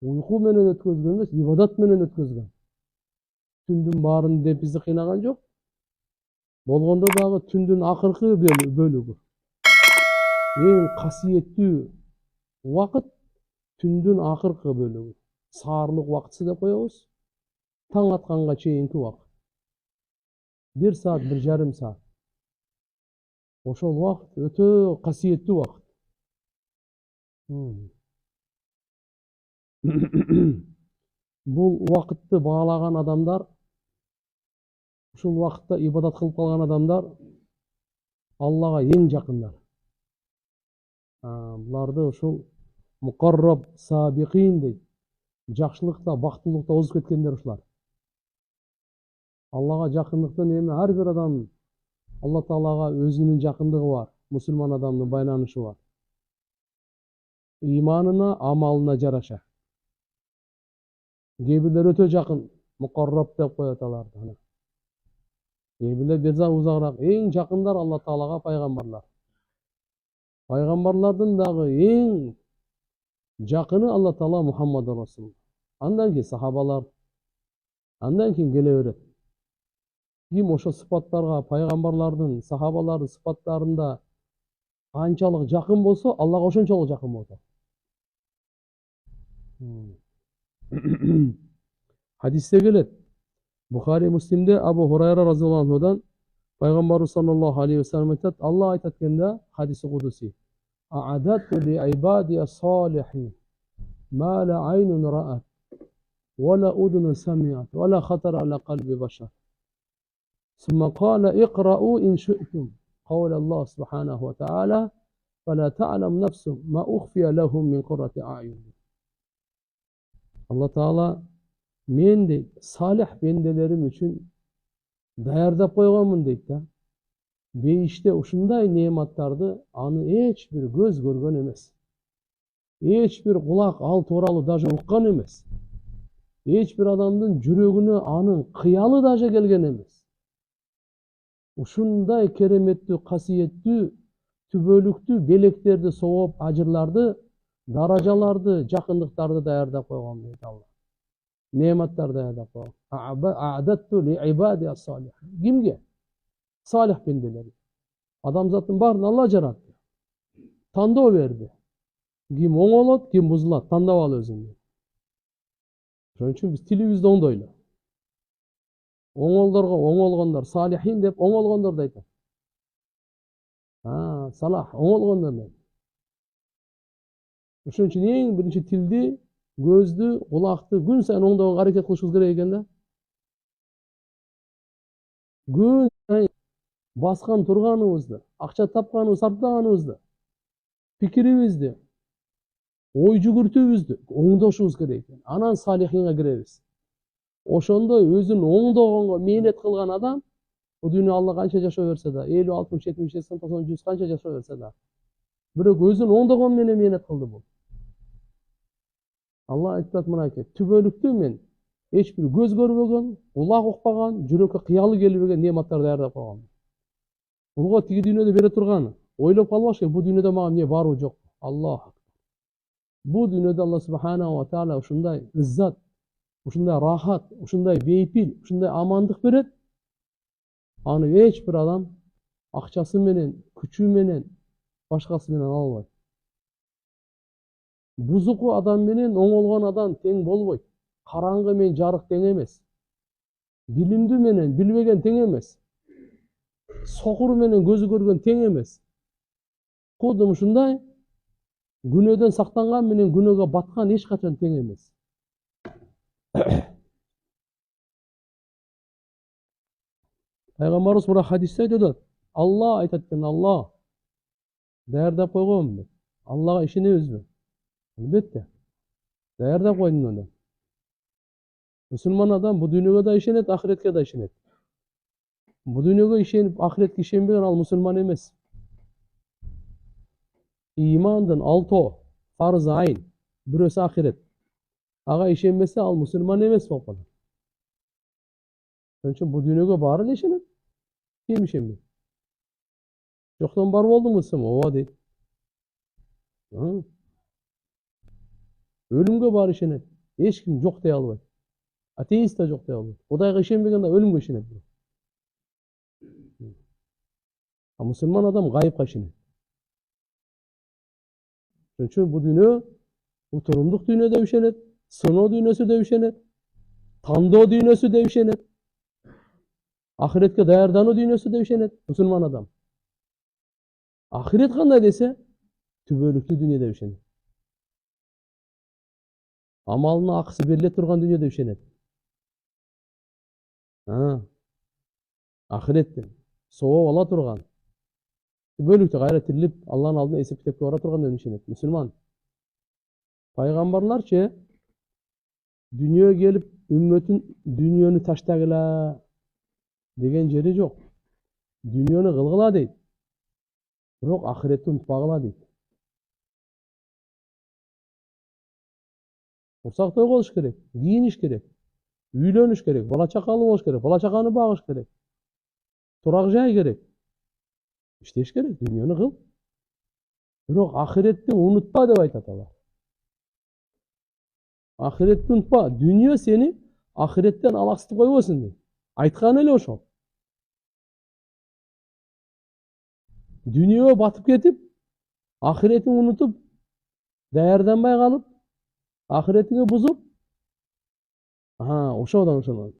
Uyku менен өткөзгөн эмес, ибадат менен өткөзгөн. Түндүн баарын деп бизди кыйнаган жок. Болгондо дагы түндүн акыркы бөлүгү. Эң касиеттүү убакыт түндүн акыркы бөлүгү. Саарлык убакытсы деп коебуз. Таң атканга чейинки убакыт. 1 саат, 1,5 саат. Ошол убакыт өтө касиеттүү убакыт. Бул убакытты баалаган адамдар, ушул убакытта ибадат кылып калган адамдар Аллага эң жакындар. Буларды ушул мукарраб сабиқин дейт. Жакшылыкта, бактылыкта озуп кеткендер ушулар. Аллага жакындыктын эми ар бир адам Алла Таалага өзүнүн жакындыгы бар, мусулман адамдын байланышы бар. Иманына, амалына жараша. Кээ-бирлер өтө жакын, мукарраб деп коет аларды. Кээ-бирлер бир узагыраак, эң жакындар Алла Таалага пайгамбарлар. Пайгамбарлардын дагы эң жакыны Алла Таала Мухаммад Расул. Андан кийин сахабалар, андан кийин келе берет. Ким ошо сыпаттарга, пайгамбарлардын, сахабалардын сыпаттарында канчалык жакын болсо, Аллага ошончолук жакын болот. Хадисте келет. Бухари, Муслимде Абу Хурайра разияллаху анхудан пайгамбарыбыз саллаллаху алейхи ва саллям айтат, Алла айтат эткенде, хадиси кудуси: "А'адату ли ибади ас-салихин ма ла айнун раат, ва ла удунун самиат, ва ла хатара аля калби башар. ثم قال اقرأوا إن شئتم قول الله سبحانه وتعالى فلا تعلم نفس ما أخفي لهم من قرة أعين." Allah Taala men deyt, salih bendelerim üçün dayardap koyganmын deyt da. Beyişte ушундай nemattardy аны hiç bir göz görgön emes. Hiç bir kulak al toralı daja ukkan emes. Hiç bir adamdın жүрөгүнө anın kıyalı daja gelgen emes. Ушундай кереметтүү, касиеттүү, түбөлүктүү белектерди сооп, ажырларды, даражаларды, жакындыктарды даярдап койгон дейт Алла. Нематтар даярдап койгон. А'адатту ли ибади ас-салих. Кимге? Салих бенделери. Адамзаттын баарын Алла жаратты. Тандоо берди. Ким оңолот, ким бузулат, тандап ал өзүңдү. Ошон үчүн биз тилибизди оңдойлу. Оңолдорго оңолгондор, салихин деп оңолгондорду айтат. Салах, оңолгондор дейт. Ошон үчүн эң биринчи тилди, көздү, кулакты күн сайын оңдоого аракет кылышыбыз керек экен да. Күн сайын баскан турганыбызды, акча тапканыбызды, сарптаганыбызды, пикирибизди, ой жүгүртүүбүздү оңдошубуз керек экен. Анан салихинге киребиз. Ошондой өзүн оңдогонго мээнет кылган адам, бул дүйнө Алла канча жашоо берсе да, 50, 60, 70, 80, 90, 100 канча жашоо берсе да, бирок өзүн оңдогон менен мээнет кылды бул. Алла айтат мынакей, түбөлүктүү мен эч бир көз көрбөгөн, кулак укпаган, жүрөккө кыялы келбеген нематтар даярдап койгон. Булга тиги дүйнөдө бере турган, ойлоп калбаш керек, бул дүйнөдө мага эмне баруу жок. Аллах. Бул дүйнөдө Алла субханаху ва таала ушундай иззат, ушундай рахат, ушундай бейпил, ушундай амандык берет. Аны эч бир адам акчасы менен, күчү менен, башкасы менен ала албайт. Бузуку адам менен оңолгон адам тең болбойт. Караңгы менен жарык тең эмес. Билимдүү менен билбеген тең эмес. Сокур менен көзү көргөн тең эмес. Кудум ушундай күнөөдөн сактанган менен күнөөгө баткан эч качан тең эмес. Пайгамбарыбыз бирок хадисте айтат, Алла айтат экен, Алла даярдап койгон деп. Аллага ишенебизби? Албетте. Даярдап койдум анда. Мусулман адам бу дүйнөгө да ишенет, ахиретке да ишенет. Бу дүйнөгө ишенип, ахиретке ишенбеген ал мусулман эмес. Имандын 6 фарзы айн, бирөөсү ахирет. Ага ишенбесе ал мусулман эмес болуп калат. Ошон үчүн бу дүйнөгө баары эле ишенет. Ким ишенбейт? Жоктон бар болдуңбу десем, ооба дейт. Өлүмгө баары ишенет. Эч ким жок дей албайт. Атеист да жок дей албайт. Кудайга ишенбеген да өлүмгө ишенет. А мусулман адам гайыпка ишенет. Ошон үчүн бул дүйнө утурумдук дүйнө деп ишенет, сыноо дүйнөсү деп ишенет, тандоо дүйнөсү деп ишенет, ахиретке даярдануу дүйнөсү деп ишенет мусулман адам. Ахирет кандай десе, түбөлүктүү дүйнө деп ишенет. Амалына акысы бериле турган дүйнө деп ишенет. Ахиретте сооп ала турган, түбөлүктүү кайра тирилип, Алланын алдына эсеп китепке бара турган деп ишенет мусулман. Пайгамбарларчы дүйнөгө келип, үммөтүн дүйнөнү таштагыла деген жери жок. Дүйнөнү кылгыла дейт. Бирок ахиретти унутпагыла дейт. Урсак той болуш керек, кийиниш керек, үйлөнүш керек, бала чакалуу болуш керек, бала чаканы багыш керек, турак жай керек, иштеш керек, дүйнөнү кыл. Бирок ахиретти унутпа деп айтат алар. Ахиретти унутпа, дүйнө сени ахиреттен алаксытып койбосун дейт. Айтканы эле ошол. Дүйнөгө батып кетип, ахиретин унутуп, даярданбай калып, ахиретиңи бузуп, ошодон ошону.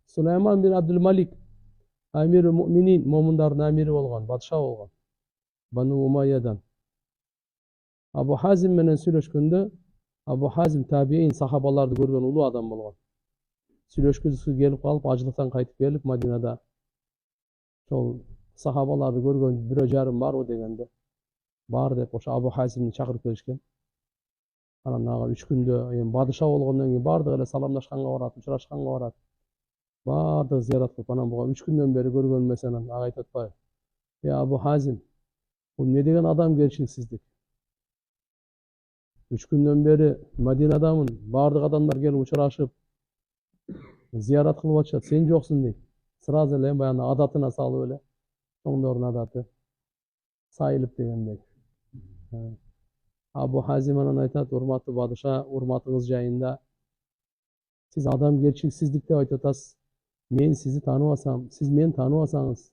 Сулайман бин Абдул-Малик, амирул муъминин, момундардын амири болгон, батыша болгон. Бану Умайядан. Абу Хазим менен сүйлөшкөндө, Абу Хазим табиин сахабаларды көргөн улуу адам болгон. Сүйлөшкүсү келип калып, ажылыктан кайтып келип, Мадинада ошол сахабаларды көргөн бирөө жарым барбы дегенде, бар деп ошо Абу Хазимди чакырып келишкен. Анан ага 3 күндө эми бадыша болгондон кийин бардыгы эле саламдашканга барат, учурашканга барат. Бардыгы зыярат кылып, анан буга 3 күндөн бери көргөнүм эмес, анан ага айтып атпайбы? Абу Хазим, бул эмне деген адамгерчиликсиздик? 3 күндөн бери Мадинадамын, бардык адамдар келип учурашып, зыярат кылып атышат, сен жоксуң дейт. Сразу эле баягы адатына салып эле, чоңдордун адаты, сайылып дегендей. Абу Хазим анан айтат, урматтуу бадыша, урматыңыз жайында сиз адамгерчиликсиздик деп айтып атасыз. Мен сизди тааныбасам, сиз мени тааныбасаңыз,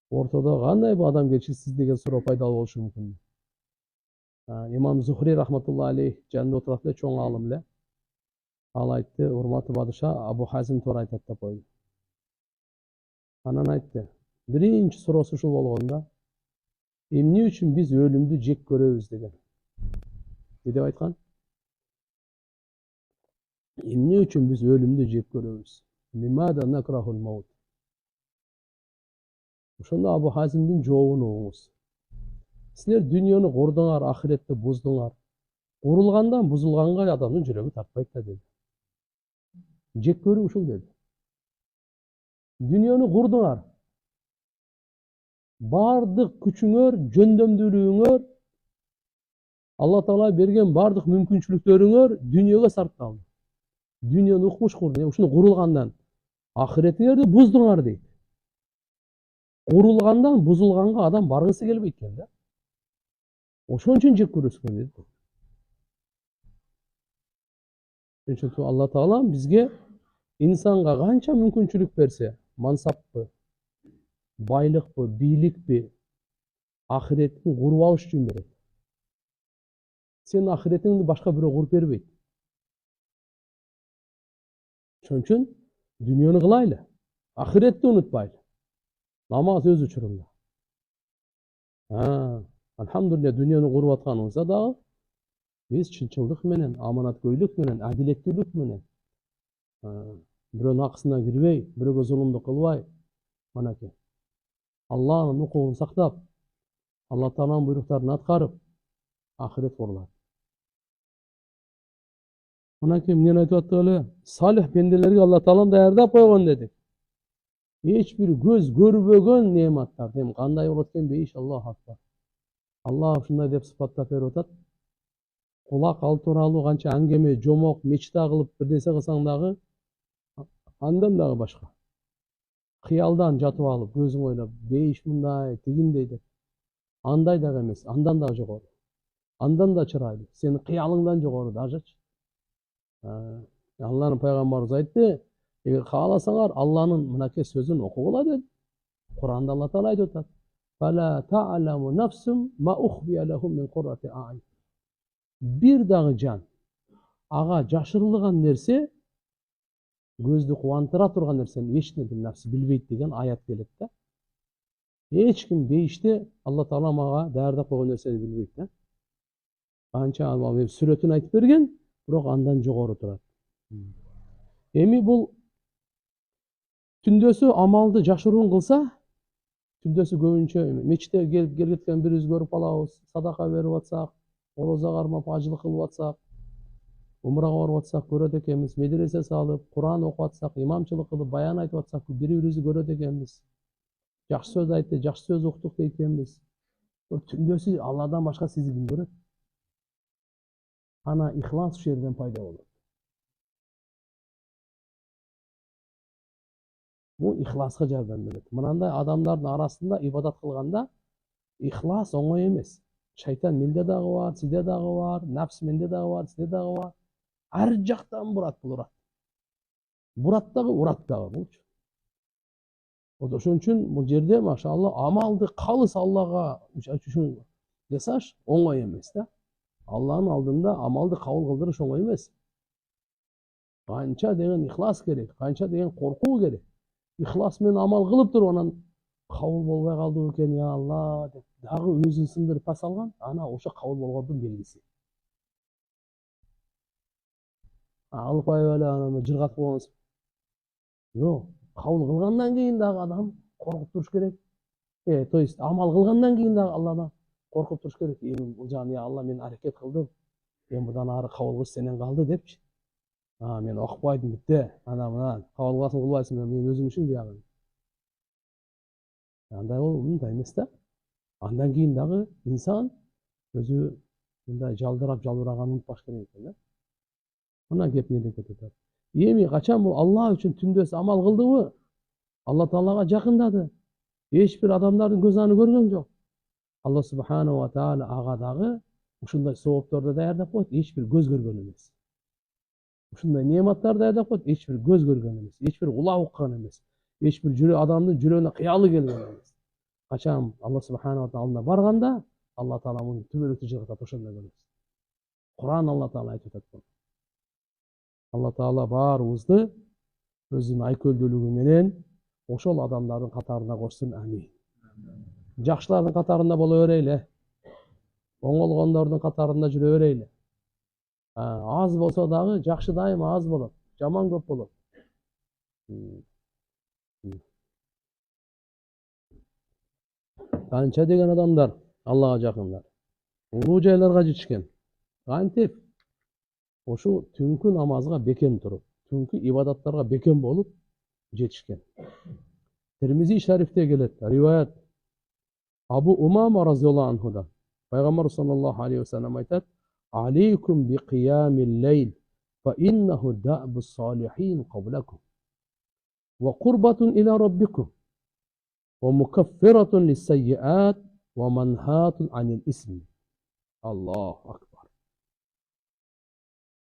ортодо кандай бул адамгерчиликсиз деген суроо пайдалуу болушу мүмкүн. Имам Зухри рахматулла алейх жанында отурат эле, чоң алым эле. Ал айтты, урматтуу бадыша, Абу Хазим туура айтат деп койду. Анан айтты, биринчи суроосу ушул болгон да, эмне үчүн биз өлүмдү жек көрөбүз деген. Эмне деп айткан? Эмне үчүн биз өлүмдү жек көрөбүз? Лимада накрахул маут. Ошондо Абу Хазимдин жообун угуңуз. Силер дүйнөнү курдуңар, ахиретти буздуңар. Курулгандан бузулганга адамдын жүрөгү тартпайт да деди. Жек көрүү ушул деди. Дүйнөнү курдуңар. Бардык күчүңөр, жөндөмдүүлүгүңөр, Алла Таала берген бардык мүмкүнчүлүктөрүңөр дүйнөгө сарпталды. Дүйнөнү укмуш курдуң, ушуну курулгандан ахиретиңерди буздуңар дейт. Курулгандан бузулганга адам баргысы келбейт экен да. Ошон үчүн жек көрөсүңөр деди. Ошентип Алла Таала бизге инсанга канча мүмкүнчүлүк берсе, мансаппы, байлыкпы, бийликпи, ахиретин куруп алыш үчүн берет. Сен ахиретиңди башка бирөө куруп бербейт. Ошон үчүн дүйнөнү кылайлы, ахиретти унутпайлы. Намаз өз учурунда. Алхамдулилля, дүйнөнү куруп атканыбызда дагы биз чынчылдык менен, аманаткөйлүк менен, адилеттүүлүк менен, бирөөнүн акысына кирбей, бирөөгө зулумдук кылбай, манаки Алланын укугун сактап, Алла Тааланын буйруктарын аткарып, ахирет курулат. Манаки эмнени айтып аттык эле? Салих пенделерге Алла Таалам даярдап койгон дедик. Эч бир көз көрбөгөн неаматтар, эми кандай болот экен бейиш, Аллаху акбар. Аллах ушундай деп сыпаттап берип атат. Кулак ал тууралуу канча аңгеме, жомок, мечта кылып бир нерсе кылсаң дагы, андан дагы башка. Кыялдан жатып алып, көзүң ойлоп, бейиш мындай, тигиндей деп. Андай дагы эмес, андан дагы жогору. Андан да чырайлуу. Сенин кыялыңдан жогору дажычы. Алланын пайгамбарыбыз айтты, эгер кааласаңар Алланын мынакей сөзүн окугула деди. Куранда Алла Таала айтып атат. Фала та'ламу нафсум ма ухфия лахум мин куррати a'yun. Бир дагы жан ага жашырылган нерсе, көздү кубандыра турган нерсени эч ким нafsi билбейт деген аят келет да. Эч ким бейиште Алла Таала мага даярдап койгон нерсени билбейт да. Канча Алла сүрөтүн айтып берген, бирок андан жогору турат. Эми бул түндөсү амалды жашыруун кылса, түндөсү көбүнчө мечитте келип кеткен бирибиз көрүп алабыз, садака берип атсак, ороза кармап ажылык кылып атсак, умрага барып атсак көрөт экенбиз, медресе салып, Куран окуп атсак, имамчылык кылып, баян айтып атсак, бири-бирибизди көрөт экенбиз. Жакшы сөз айтты, жакшы сөз уктук дейт экенбиз. Түндөсү Алладан башка сизди ким көрөт? Ана ихлас ушул жерден пайда болот. Бул ихласка жардам берет. Мынандай адамдардын арасында ибадат кылганда ихлас оңой эмес. Шайтан менде дагы бар, сизде дагы бар, нафс менде дагы бар, сизде дагы бар. Ар жактан бурат бул урат. Бурат дагы, урат дагы булчу. Ошон үчүн бул жерде машалла амалды калыс Аллага үчүн жасаш оңой эмес да. Алланын алдында амалды кабыл кылдырыш оңой эмес. Канча деген ихлас керек, канча деген коркуу керек. Ихлас менен амал кылып туруп анан кабыл болбой калды экен, я Алла деп дагы өзүн сындырып тас алган, ана ошо кабыл болгондун белгиси. Алып коюп эле анан жыргатып койгонсуң. Жок, кабыл кылгандан кийин дагы адам коркуп туруш керек. То есть амал кылгандан кийин дагы Алладан коркуп туруш керек. Бул жагын я Алла мен аракет кылдым. Мындан ары кабыл кылыш сенен калды депчи. Мен окупайдым битте. Мына кабыл кыласың кылбайсың, мен өзүм үчүн буягы. Андай болуп мындай эмес да. Андан кийин дагы инсан өзү мындай жалдырап жалбыраганын унутпаш керек экен да. Мына кеп эмне деп атат. Эми качан бул Алла үчүн түндөс амал кылдыбы, Алла Таалага жакындады. Эч бир адамдардын көз аны көргөн жок. Алла Субхана ва Таала ага дагы ушундай соопторду даярдап коет, эч бир көз көргөн эмес. Ушундай неаматтарды даярдап коет, эч бир көз көргөн эмес, эч бир кулак уккан эмес, эч бир адамдын жүрөгүнө кыялы келген эмес. Качан Алла Субхана ва Таалана барганда, Алла Таала муну түбөлүктү жыргатат, ошондо көрөбүз. Куран Алла Таала айтып атат. Алла Таала баарыбызды өзүнүн айкөлдүүлүгү менен ошол адамдардын катарына кошсун. Амин. Жакшылардын катарында боло берели. Оңолгондордун катарында жүрө берели. Аз болсо дагы жакшы дайыма аз болот, жаман көп болот. Канча деген адамдар Аллага жакындар. Улуу жайларга жетишкен. Кантип? Ошо түнкү намазга бекем туруп, түнкү ибадаттарга бекем болуп жетишкен. Термизи шарифте келет, риваят. Абу Умама разияллаху анхудан пайгамбар саллаллаху алейхи ва саллям айтат: "Алейкум би қиямил лейл, фа иннаху даъбу салихин қаблакум, ва қурбатун иля раббикум, ва мукаффиратун лиссайиат, ва манхатун анил исм." Аллаху акбар.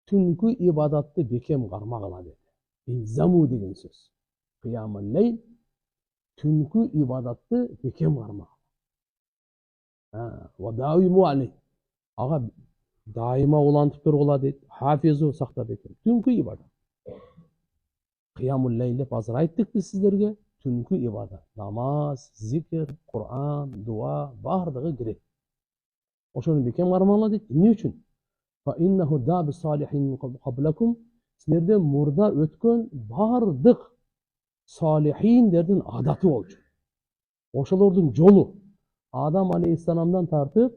Түнкү ибадатты бекем кармагыла деди. Илзаму деген сөз. Қиямил лейл, түнкү ибадатты бекем кармагыла. Ва даиму алей. Ага дайыма улантып тургула дейт. Хафизу сактап экен. Түнкү ибадат. Кыямул лейл деп азыр айттык биз сиздерге. Түнкү ибадат. Намаз, зикр, Куран, дуа бардыгы кирет. Ошону бекем кармагыла дейт. Эмне үчүн? Фа иннаху даъбу салихин каблакум. Силерден мурда өткөн бардык салихиндердин адаты болчу. Ошолордун жолу Адам алейхиссаламдан тартып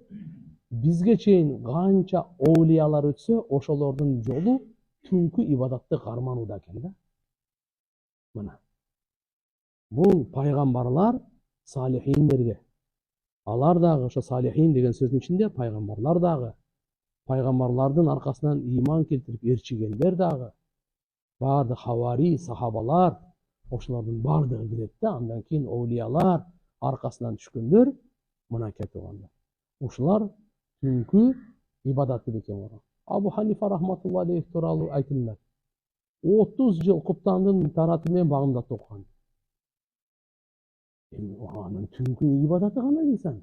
бизге чейин канча оулиялар өтсө, ошолордун жолу түнкү ибадатты карманууда экен да. Мына. Бул пайгамбарлар салихиндерге. Алар дагы ошо салихин деген сөздүн ичинде пайгамбарлар дагы, пайгамбарлардын аркасынан ыйман келтирип ээрчигендер дагы, бардык хавари, сахабалар, ошолордун бардыгы кирет да. Андан кийин оулиялар аркасынан түшкөндөр мына кетип алгандар. Ушулар түнкү ибадатты бекем кылган. Абу Ханифа рахматулла алейх тууралуу айтылат. 30 жыл куптандын тараты менен багымдатып окуган. Анын түнкү ибадаты кандай дейсиң?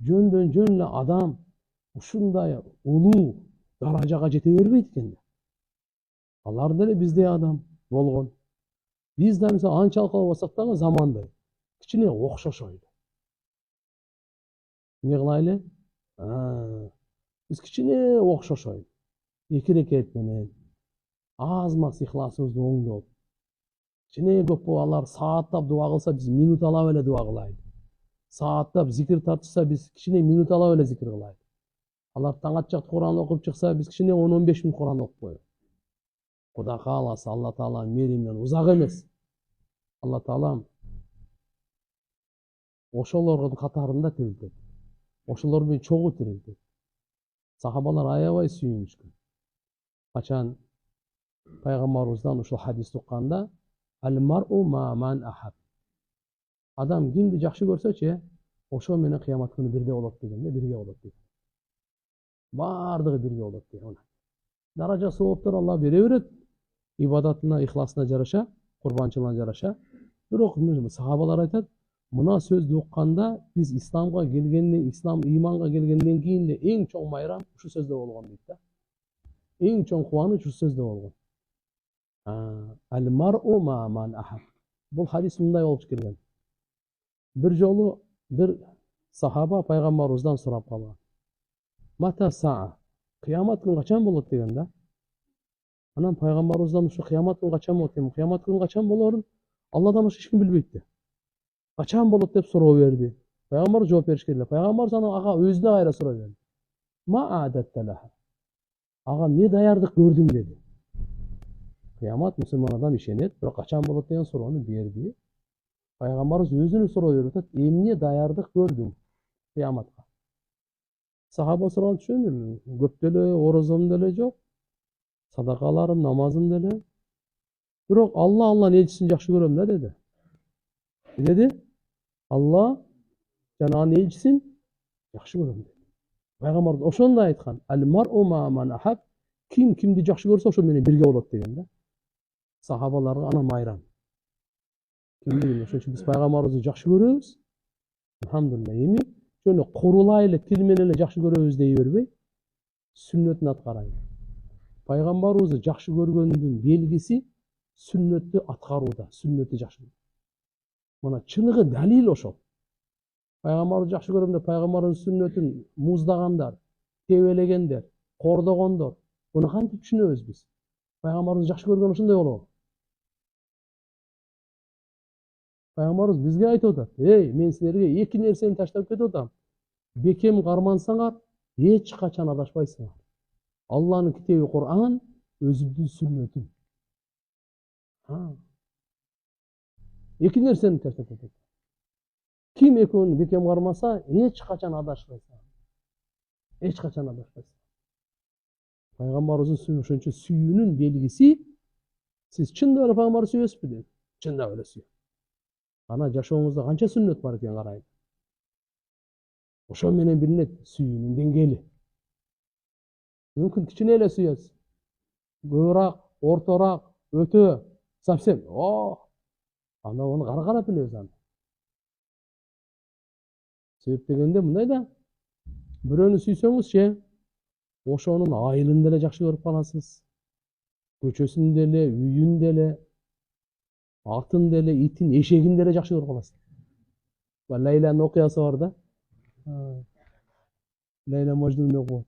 Жөндөн жөн эле адам ушундай улуу даражага жете бербейт экен. Алар деле биздей адам болгон. Биз да мисалы анчалык болсок дагы замандай кичине окшошойлу. Не кылайлы? Биз кичине окшошойлу. Эки рекет менен аз мас ихласыбызды оңдоп, кичине көп болуп алар сааттап дуа кылса, биз минут алап эле дуа кылайлы. Сааттап зикир тартышса, биз кичине минут алап эле зикир кылайлы. Алар таң атчак Кур'ан окуп чыкса, биз кичине 10-15 мүнөт Кур'ан окуп коелу. Кудай кааласа, Алла Тааланын мээриминен узак эмес. Алла Таалам ошолордун катарында тирилтет. Ошолор менен чогуу тирилтет. Сахабалар аябай сүйүнүшкөн. Качан пайгамбарыбыздан ушул хадисти укканда, ал-мар'у ма ман ахаб. Адам кимди жакшы көрсөчү, ошо менен кыямат күнү бирге болот дегенде, бирге болот деген. Бардыгы бирге болот деген. Даража сооптор Алла бере берет. Ибадатына, ихласына жараша, курбанчылыгына жараша. Бирок сахабалар айтат, мына сөздү укканда биз исламга келгенден, ислам ыйманга келгенден кийин эле эң чоң майрам ушу сөздө болгон дейт да. Эң чоң кубаныч ушу сөздө болгон. Ал-мар'у ма ман ахаб. Бул хадис мындай болуп келген. Bir жолу bir сахаба пайгамбарыбыздан сурап калган. Мата саа. Кыямат күнү качан болот деген да. Анан пайгамбарыбыздан ушу кыямат күнү качан болот деген, кыямат күнү качан болорун Алладан башка эч ким билбейт да. Качан болот деп суроо берди. Пайгамбар жооп беришке эле. Пайгамбар ага өзүнө кайра суроо берди. Ма адатталаха. Ага эмне даярдык көрдүң деди. Кыямат мусулман адам ишенет, бирок качан болот деген суроону берди. Пайгамбарыбыз өзүнө суроо берип атат, эмне даярдык көрдүң кыяматка? Сахаба суроо түшүндүм. Көп деле орозом деле жок. Садакаларым, намазым деле. Бирок Алланын элчисин жакшы көрөм да деди. Деди? Алла жана анын элчисин жакшы көрөм деди. Пайгамбар ошондой айткан. Ал-мар'у ма ман ахаб. Ким кимди жакшы көрсө ошо менен бирге болот деген да. Сахабаларга ана майрам. Ошон үчүн биз пайгамбарыбызды жакшы көрөбүз. Алхамдулилlah. Эми жөн курулайлы тил менен эле жакшы көрөбүз дей бербей, сүннөтүн аткарайлы. Пайгамбарыбызды жакшы көргөндүн белгиси сүннөттү аткарууда, сүннөттү жакшы көрүү. Мына чыныгы далил ошол. Пайгамбарды жакшы көрөм деп пайгамбардын сүннөтүн муздагандар, тебелегендер, кордогондор, буну кантип түшүнөбүз биз? Пайгамбарды жакшы көргөн ошондой болобу? Пайгамбарыбыз бизге айтып атат, мен силерге эки нерсени таштап кетип атам. Бекем кармансаңар, эч качан адашпайсыңар. Алланын китеби Кур'ан, өзүмдүн сүннөтүм. Эки нерсени таштап кетип. Ким экөөнү бекем кармаса, эч качан адашпайсың. Эч качан адашпайсың. Пайгамбарыбыздын ошон үчүн сүйүүнүн белгиси, сиз чындап эле пайгамбарды сүйөсүзбү деп. Чындап эле сүйөм. Ана жашооңузда канча сүннөт бар экен карайын. Ошо менен билинет сүйүүнүн деңгээли. Мүмкүн кичине эле сүйөсүз. Көбүрөөк, орторак, өтө, совсем. Анда оны карап билебиз аны. Себеп дегенде мындай да, бирөөнү сүйсөңүзчү, ошонун айылын деле жакшы көрүп каласыз. Көчөсүн деле, үйүн деле, атын деле, итин, эшегин деле жакшы көрүп каласыз. Лейланын окуясы бар да. Лейла Мажнун окуп.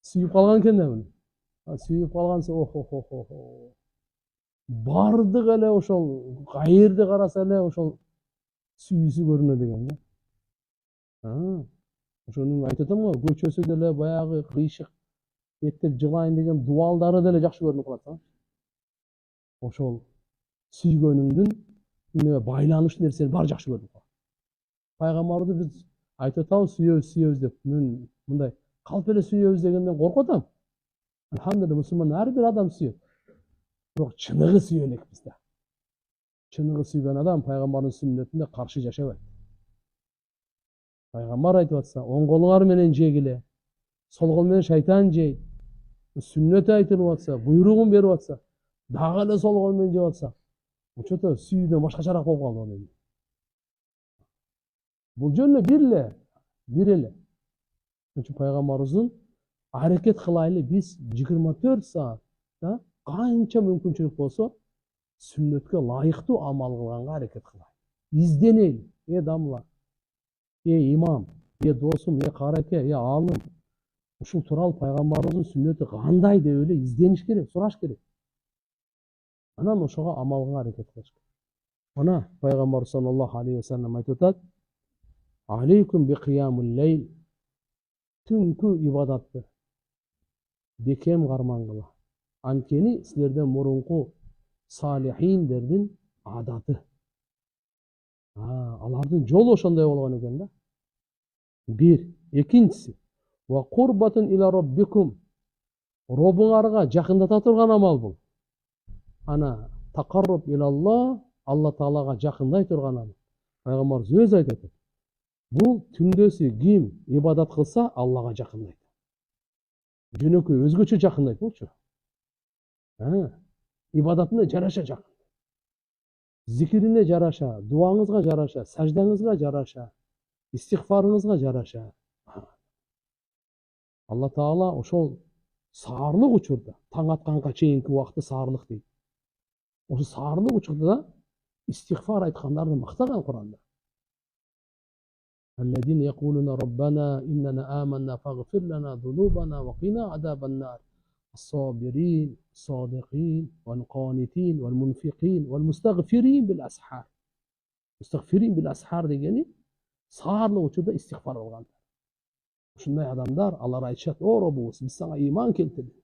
Сүйүп калган экен да муну. Сүйүп калгансы, бардык эле ошол кайерди караса эле ошол сүйүүсү көрүнөт экен да. Ошону айтып атам го, көчөсү деле баягы кыйшык эптеп жылайын деген дуалдары деле жакшы көрүнүп калат. Ошол сүйгөнүңдүн байланыш нерсени бар жакшы көрүнүп калат. Пайгамбарды биз айтып атабыз сүйөбүз деп. Мен мындай калп эле сүйөбүз дегенден коркуп атам. Алхамдулилlah, мусулман ар бир адам сүйөт. Бирок чыныгы сүйө элекпиз да. Чыныгы сүйгөн адам пайгамбардын сүннөтүнө каршы жашабайт. Пайгамбар айтып атса, оң колуңар менен жегиле, сол кол менен шайтан жейт, сүннөт айтылып атса, буйругун берип атса, дагы эле сол кол менен жеп атса, учурда сүйүүдөн башкачараак болуп калды эми. Бул жөн бир эле. Үчүн пайгамбарыбыздын аракет кылайлы биз 24 саат, канча мүмкүнчүлүк болсо, сүннөткө ылайыктуу амал кылганга аракет кылайлы. Изденели, дамлар, имам, досум, караке, алым. Ушул тууралуу пайгамбарыбыздын сүннөтү кандай деп эле издениш керек, сураш керек. Анан ошого амал кылганга аракет кылыш керек. Мына пайгамбар саллаллаху алейхи ва саллям айтып атат: "Алейкум би киямул лейл." Түнкү ибадатты бекем кармангыла. Анткени силерден мурунку салихиндердин адаты. Алардын жолу ошондой болгон экен да. Бир, экинчиси, ва курбатун иля роббикум. Робуңарга жакындата турган амал бул. Ана тақарруб илаллах, Алла Таалага жакындай турган амал. Пайгамбарыбыз өзү айтып атат. Бул түндөсү ким ибадат кылса, Аллага жакындайт. Жөнөкөй өзгөчө жакындайт болчу. Ибадатына жараша жакын. Зикирине жараша, дуаңызга жараша, саждаңызга жараша, истигфарыңызга жараша. Алла Таала ошол саарлык учурда, таң атканга чейинки убакты саарлык дейт. Ошо саарлык учурда истигфар айткандарды мактаган Куранда. الذين يقولون ربنا إننا آمنا فاغفر لنا ذنوبنا وقنا عذاب النار الصابرين الصادقين والقانتين والمنفقين والمستغفرين بالأسحار. مستغفرين بالأسحار degeni саарлык учурда истигфар кылгандар. Ушундай адамдар алар айтышат: "О Робубуз, биз сага ыйман келтирдик.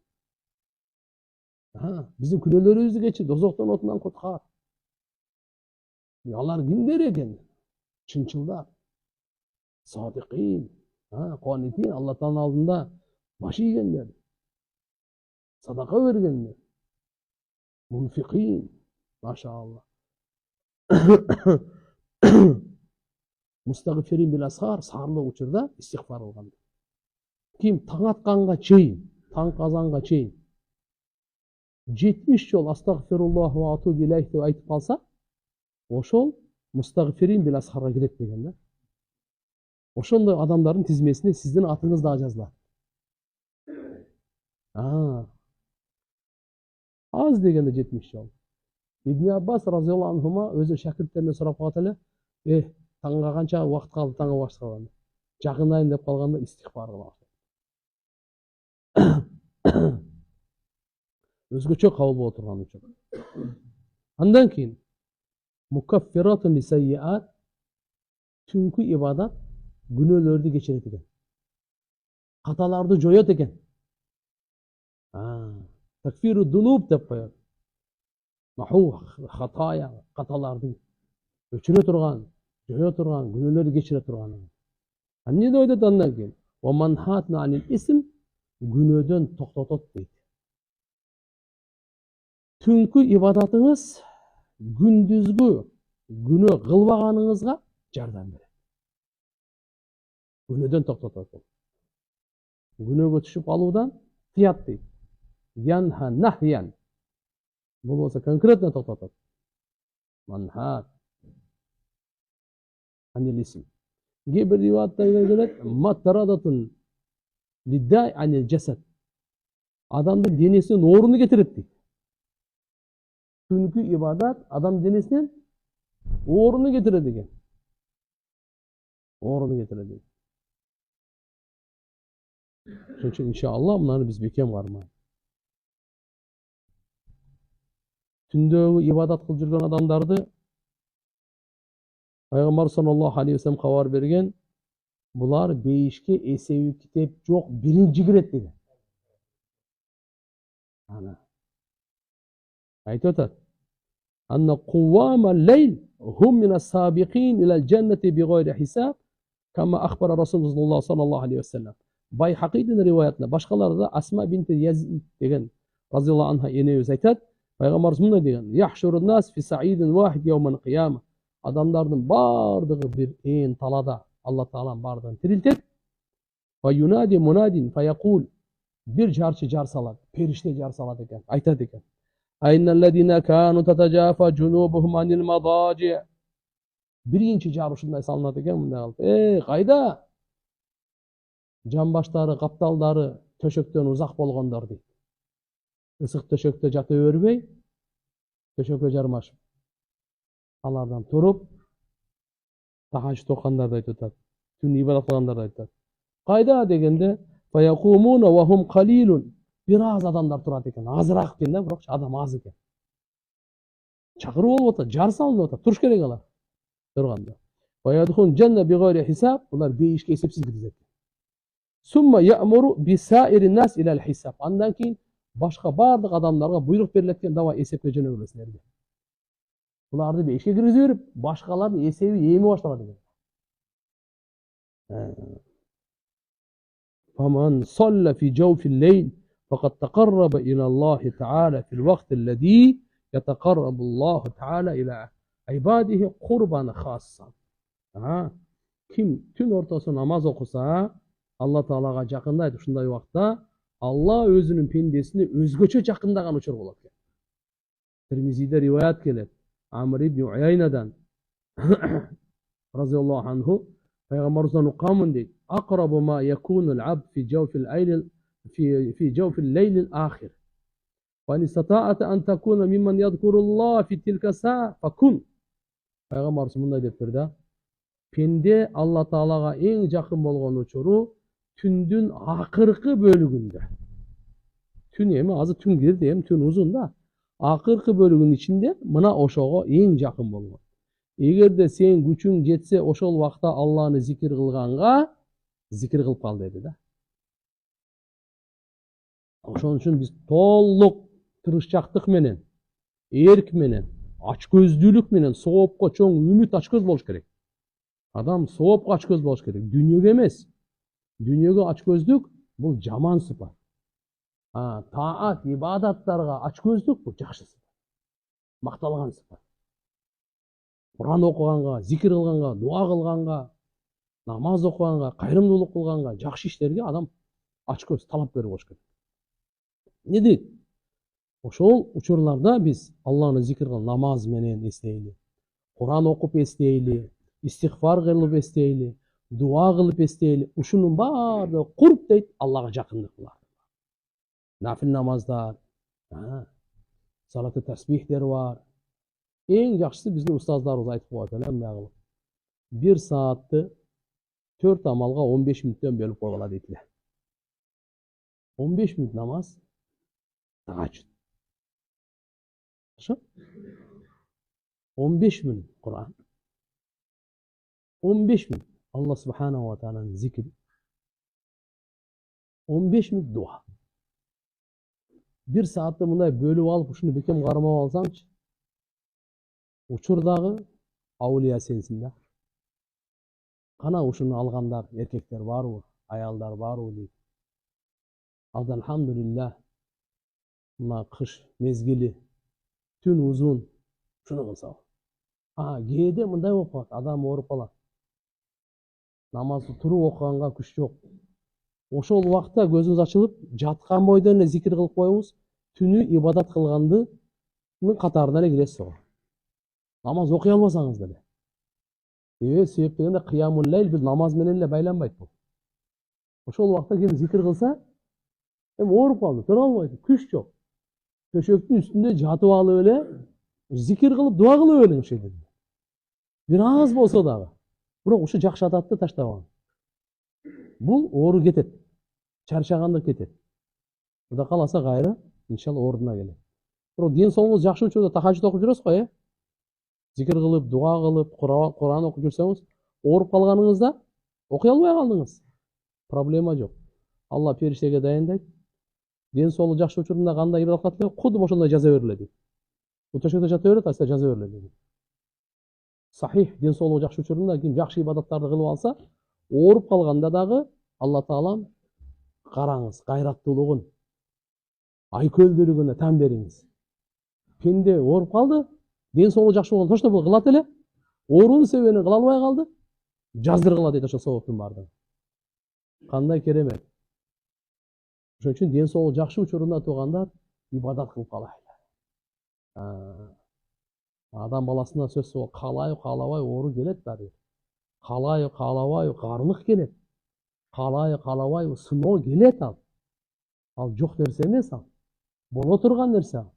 Биздин күнөөлөрүбүздү кечир, дозоктон отунан куткар." Алар кимдер экен? Чынчылдар. Садиqin, qanitin, Алла Тааланын алдында баш ийгендер, садака бергендер, мунфиqin, машаалла. Мустагфирин бил асхар, саарлык учурда истигфар кылгандар. Ким таң атканга чейин, таң казанга чейин 70 жол астагфируллах ва атубу илейх деп айтып калса, ошол мустагфирин бил асхарга кирет деген да. Ошондой адамдардын тизмесине сиздин атыңыз дагы жазылат. Аз дегенде 70 жол. Ибн Аббас разияллаху анхума өзү шакирттерине сурап калат эле: "Таңга канча убакыт калды, таңга баш калганда?" Жакындайын деп калганда истигфар кыла баштайт. Өзгөчө кабыл боло турган учур. Андан кийин мукаффиратун лисайyiat, түнкү ибадат күнөөлөрдү кечирет экен. Каталарды жоёт экен. Такфиру дунуб деп коет. Маху хатая, каталарды өчүрө турган, жоё турган, күнөөлөрдү кечире турган. Эмне деп айтат андан кийин? Ва манхатна анил исм, күнөөдөн токтотот дейт. Түнкү ибадатыңыз күндүзгү күнөө кылбаганыңызга жардам берет. Күнөөдөн токтотот. Күнөөгө түшүп алуудан тыят дейт. Янха нахян. Бул болсо конкретно токтотот. Манхат анил исм. Кейбир риваяттарда келет: матарадатун лидай анил жасад. Адамдын денесинин ооруну кетирет дейт. Түнкү ибадат адам денесинен ооруну кетирет экен. Ооруну кетирет экен. Ошон үчүн иншалла мынаны биз бекем кармайлы. Түндөгү ибадат кылып жүргөн адамдарды Пайгамбар саллаллаху алейхи ва саллям кабар берген: булар бейишке эсеби китеп жок, биринчи кирет деген. Айтып атат: "Анна кувама лейл хум мин ас-сабиқин илал джаннати бигайри хисаб, кама ахбара Расулуллах саллаллаху алейхи ва саллям." Байхақидин риwayatында, башкаларда Асма бинти Язид деген разияллаху анха энебиз айтат: Пайгамбарыбыз мындай деген: "Яхшурун нас фи саидин вахид яуман қияма." Адамдардын бардыгы бир талада Алла Тааланын бардыгын тирилтет. فَيُنَادِ مُنَادٍ فَيَقُولُ Bir jarçı jar saladi, perişte jar saladi ekan, aytadi ekan. Aynallazina kanu tatajafa junubuhum anil madaji. Birinchi jar ушундай салынат экен мындай кылып. Кайда? Жамбаштары, капталдары төшөктөн узак болгондор дейт. Ысык төшөктө жата бербей, төшөккө жармашып. Алардан туруп, тахажжуд окугандарды айтып атат. Түн ибадат кылгандарды айтып атат. Кайда дегенде, فَيَقُومُونَ وَهُمْ قَلِيلٌ. Biraz adamlar турат экен, азыраак экен да, бирок адам аз экен. Чакыруу болуп атат, жар салынып атат, туруш керек алар. Турганда. وَيَدْخُلُونَ جَنَّةَ بِغَيْرِ حِسَابٍ. Булар бейишке эсепсиз киргизет. ثُمَّ يَأْمُرُ بِسَائِرِ النَّاسِ إِلَى الْحِسَابِ. Андан кийин башка бардык адамдарга буйрук берилет экен, давай эсепке жөнөгүлөсүңөр деп. Буларды бейишке киргизип берип, башкалардын эсеби эми башталат экен. فمن صلى في جوف الليل فقد تقرب إلى الله تعالى في الوقت الذي يتقرب الله تعالى إلى عباده قربا خاصا. Kim tün ortası namaz okusa Allah Teala'ga jakındaydı ушундай убакта Allah өзүнүн пендесине өзгөчө жакындаган учур болот экен. Tirmizi'de rivayet gelir. Amr ibn Uyaynadan radıyallahu anhu Peygamberimizden ukamın deyip akrabu ma yekunul abd fi cevfil leylil ahir. Ve in istata'ate en tekuna mimmen yadkurullah fi tilka sa'a fakun. Peygamberimiz bunday dep berdi. Pende Allah Teala'ga en jakın bolgon учуру түндүн акыркы бөлүгүндө. Түн эми азыр түн кирди, эми түн узун да. Акыркы бөлүгүнүн ичинде мына ошого эң жакын болгон. Эгерде сен күчүң жетсе, ошол убакта Алланы зикир кылганга, зикир кылып кал деди да. Ошон үчүн биз толук тырышчактык менен, эрк менен, ачкөздүүлүк менен соопко чоң үмүт ачкөз болуш керек. Адам соопко ачкөз болуш керек, дүйнөгө эмес. Дүйнөгө ачкөздүк бул жаман сыпат. Таат, ибадаттарга ачкөздүк бул жакшы сыпат. Макталган сыпат. Куран окуганга, зикир кылганга, дуа кылганга, намаз окуганга, кайрымдуулук кылганга, жакшы иштерге адам ачкөз талап берип болуш керек. Не дейт? Ошол учурларда биз Алланы зикир кылып, намаз менен эстейли, Куран окуп эстейли, истигфар кылып эстейли, дуа кылып эстейли. Ушунун баардыгы курб дейт, Аллага жакындык кылат. Нафил намаздар, салаты тасбихтер бар. Эң жакшысы биздин устаздарыбыз айтып коет эле мындай кылып. 1 саатты 4 амалга 15 мүнөттөн бөлүп койгула дейт эле. 15 мүнөт намаз, тахажжуд. Ошо? 15 мүнөт Куран. 15 мүнөт Алла субханаху ва тааlanın зикри. 15 мүнөт дуа. 1 саатты мындай бөлүп алып, ушуну бекем кармап алсаңчы, учурдагы аулия сенсин да. Кана ушуну алгандар, эркектер барбы, аялдар барбы дейт. Ал алхамдулилlah, мына кыш мезгили, түн узун, шуну кылса. Кээде мындай болуп калат, адам ооруп калат. Намазды туруп окуганга күч жок. Ошол убакта көзүңүз ачылып, жаткан бойдон эле зикир кылып коюңуз, түнү ибадат кылгандын катарына эле киресиз. Намаз окуй албасаңыз деле. Себеп дегенде кыямул лейл бул намаз менен эле байланбайт бул. Ошол убакта ким зикир кылса, эми ооруп калды, тура албайт, күч жок. Төшөктүн үстүндө жатып алып эле зикир кылып, дуа кылып эле ошол жерде. Бир аз болсо дагы. Бирок ушу жакшы адатты таштабаган. Бул оору кетет. Чарчагандык кетет. Кудай кааласа кайра иншалла ордуна келет. Бирок ден соолугуңуз жакшы учурда тахажжуд окуп жүрөсүз го, Зикир кылып, дуа кылып, Куран окуп жүрсөңүз, ооруп калганыңызда окуй албай калдыңыз. Проблема жок. Алла периштеге дайындайт. Ден соолугу жакшы учурунда кандай ибадат кылат эле, кудум ошондой жаза берилет дейт. Бул төшөктө жата берет, аста жаза берилет дейт. Сахих, ден соолугу жакшы учурунда ким жакшы ибадаттарды кылып алса, ооруп калганда дагы Алла Таалам караңыз, кайраттуулугун, айкөлдүүлүгүнө тан бериңиз. Пенде ооруп калды, ден соолугу жакшы болгон точно бул кылат эле. Оорунун себебинен кыла албай калды. Жаздыргыла дейт ошол себептин бардыгы. Кандай керемет. Ошон үчүн ден соолук жакшы учурунда туугандар ибадат кылып калайлы. Адам баласына сөз сол каалайбы каалабайбы оору келет баары. Каалайбы каалабайбы карындык келет. Каалайбы каалабайбы сыноо келет ал. Ал жок нерсе эмес ал. Боло турган нерсе ал.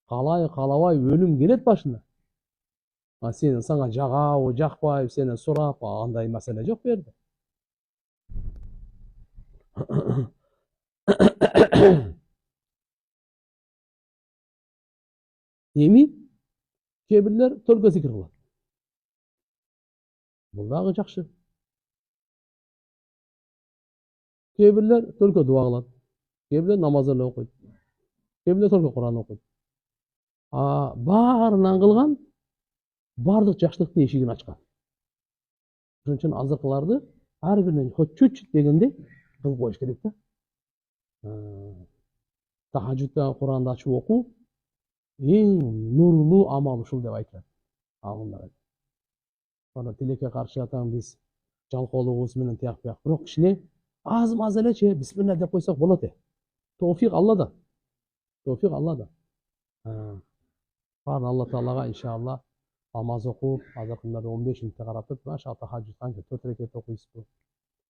Каалайбы каалабайбы өлүм келет башына. Сен сага жагабы, жакпайбы, сени сурап, андай маселе жок бу жерде. Эми кээ бирлер төлкө зикир кылат. Бул дагы жакшы. Кээ бирлер төлкө дуа кылат. Кээ бирлер намаз окуйт. Кээ бирлер төлкө Куран окуйт. Баарынан кылган бардык жакшылыктын эшигин ачкан. Ошон үчүн азыркыларды ар биринен хоть чуть-чуть дегенде кылып коюш керек да. Тахажжудта Куранды ачып окуу эң нурлуу амал ушул деп айтылат. Алымдар. Аны тилекке каршы атам биз жалкоолугубуз менен тияк бияк. Бирок кичине аз-маз элечи бисмилла деп койсок болот. Тофик Аллада. Тофик Аллада. Баарын Алла Таалага иншалла намаз окуп, азыркы күндөрдө 15 мүнөттө карап туруп, маша тахажжуд канча 4 рекет окуйсузбу?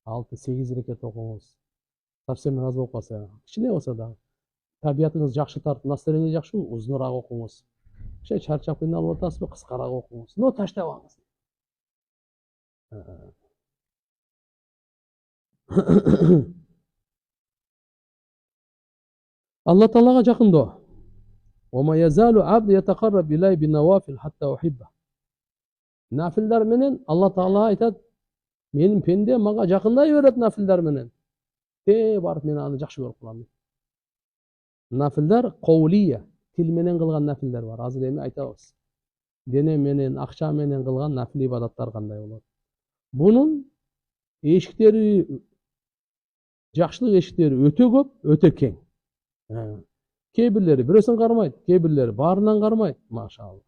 6-8 рекет окуңуз. Совсем аз болуп калса, кичине болсо да табиятыңыз жакшы тартып, настроение жакшы, узунураак окуңуз. Кичине чарчап кыйналып атасызбы, кыскараак окуңуз. Но таштабаңыз. Алла Таалага жакындоо. وما يزال عبد يتقرب إلي بالنوافل حتى أحبه. Нафилдар менен Алла Таала айтат, менин пенде мага жакындай берет нафилдар менен. Барып мен аны жакшы көрүп калам. Нафилдар каулия, тил менен кылган нафилдар бар. Азыр эми айтабыз. Дене менен, акча менен кылган нафил ибадаттар кандай болот? Бунун эшиктери, жакшылык эшиктери өтө көп, өтө кең. Кээ бирлери бирөөсүн кармайт, кээ бирлери баарынан кармайт, машалла.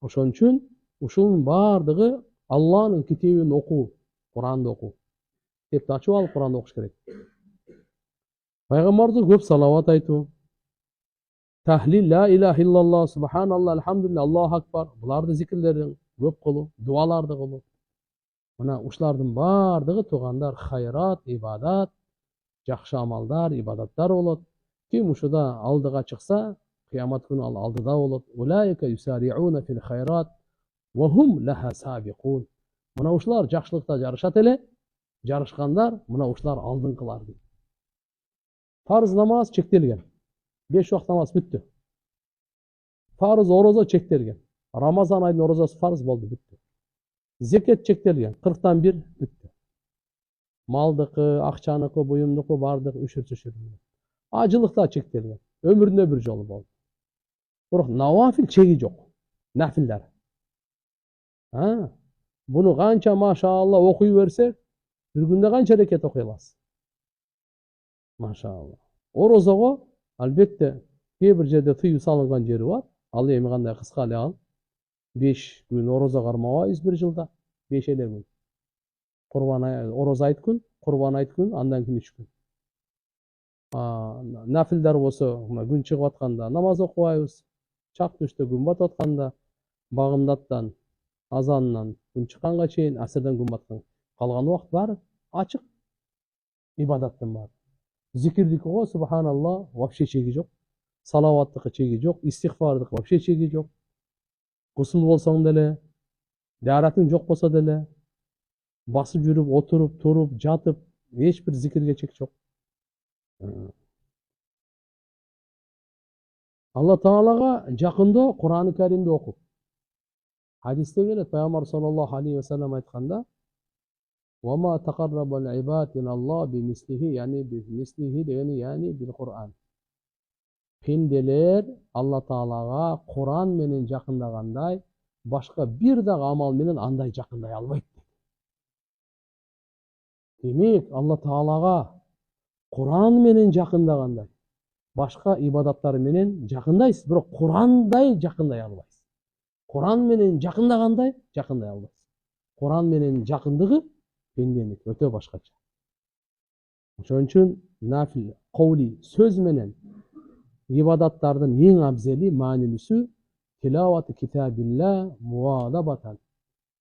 Ошон үчүн ушунун баардыгы Алланын китебин окуу, Куранды окуу. Китепти ачып алып Куранды окуш керек. Пайгамбарыбызга көп салават айтуу, тахлил, ла илаха иллаллах, субханаллах, алхамдулилlah, Аллаху акбар, буларды зикирлерин көп кылуу, дуаларды кылуу. Мына ушулардын баардыгы туугандар хайрат, ибадат, жакшы амалдар, ибадаттар болот. Ким ушуда алдыга чыкса, кыямат күнү ал алдыда болот. Улайка юсариуна фил хайрат ва хум лаха сабиқун. Мына ушулар жакшылыкта жарышат эле, жарышкандар мына ушулар алдыңкылар дейт. Фарыз намаз чектелген. 5 убакыт намаз бүттү. Фарыз орозо чектелген. Рамазан айынын орозосу фарыз болду, бүттү. Зекет чектелген. 40тан 1 бүттү. Малдыкы, акчаныкы, буюмдуку бардык үшүр-түшүр. Ажылыкта чектелген. Өмүрүндө бир жолу болду. Бирок навафил чеги жок. Нафилдар. Буну канча машалла окуй берсе, бир күндө канча рекет окуй аласыз? Машалла. Орозого албетте кээ бир жерде тыюу салынган жери бар. Ал эми кандай кыска эле ал. 5 күн орозо кармабайбыз бир жылда. 5 эле күн. Орозо айт күн, Курбан айт күн, андан кийин 3 күн. Нафилдар болсо, күн чыгып атканда намаз окубайбыз. Чак түштө күн батып атканда, багымдаттан, азанынан күн чыкканга чейин, асырдан күн баткан. Калган убакыт баары ачык. Ибадаттын баары. Зикирдики го субханалла вообще чеги жок. Салаваттыкы чеги жок, истигфардыкы вообще чеги жок. Гусул болсоң деле, даратың жок болсо деле, басып жүрүп, отуруп, туруп, жатып, эч бир зикирге чек жок. Алла Таалага жакындоо Кур'ан-ы Каримди окуп. Хадисте келет, Пайгамбар саллаллаху алейхи ва саллям айтканда: "Ва ма тaqarrabal ibad ila Allah bimисlihi", яни бимислихи дегени яни бил Кур'ан. Пенделер Алла Таалага Кур'ан менен жакындагандай, башка бир дагы амал менен андай жакындай албайт. Демек, Алла Таалага Кур'ан менен жакындагандай, башка ибадаттар менен жакындайсыз, бирок Кур'андай жакындай албайсыз. Кур'ан менен жакындагандай жакындай албайсыз. Кур'ан менен жакындыгы пенденики өтө башкача. Ошон үчүн нафил ковли сөз менен ибадаттардын эң абзели, маанилүүсү тилаваты китабилла муадабатан.